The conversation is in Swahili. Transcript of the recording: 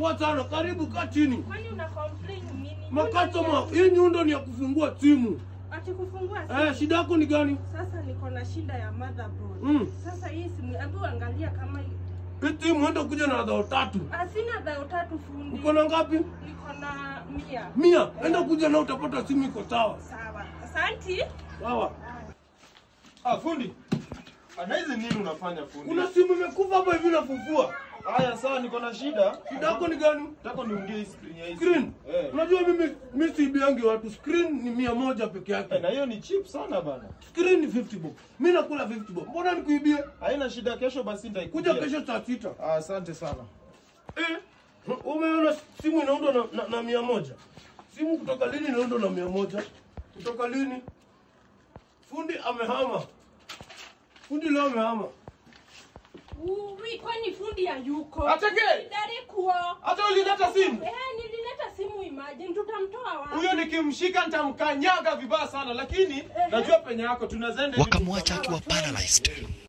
Poa sana, karibu kaa chini. Kwani una complain nini? Makatoma, hii nyundo ni ya kufungua simu. Ati kufungua simu? Shida yako ni gani? Sasa niko na shida ya motherboard. Sasa hii simu, hebu angalia kama hii simu enda kuja na dhao 3. Sina dhao 3 fundi. Uko na ngapi? Niko na 100. 100? Enda kuja na utapata simu iko sawa. Sawa. Asante. Sawa. Fundi. Ana hizi nini unafanya fundi? Kuna simu imekufa hapa hivi nafufua. Haya sawa, niko na shida. Shida yako ni gani? Nataka niongee screen ya hii. Screen? Unajua mimi sibiangi watu, screen ni 100 peke yake. Na hiyo ni cheap sana bana. Screen ni 50 bob. Mimi nakula 50 bob. Mbona nikuibie? Haina shida, kesho basi nitaikuja. Kuja kesho saa 6. Asante sana. Umeona simu inaundwa na 100. Simu kutoka lini inaundwa na 100? Kutoka lini? Fundi amehama. Fundi leo amehama. Kwani fundi hayuko? Atake! Ndari kuo. Hata ulileta simu? Nilileta simu, imagine tutamtoa wapi? Huyo nikimshika nitamkanyaga vibaya sana, lakini najua penye yako tunazenda. Wakamwacha akiwa paralyzed.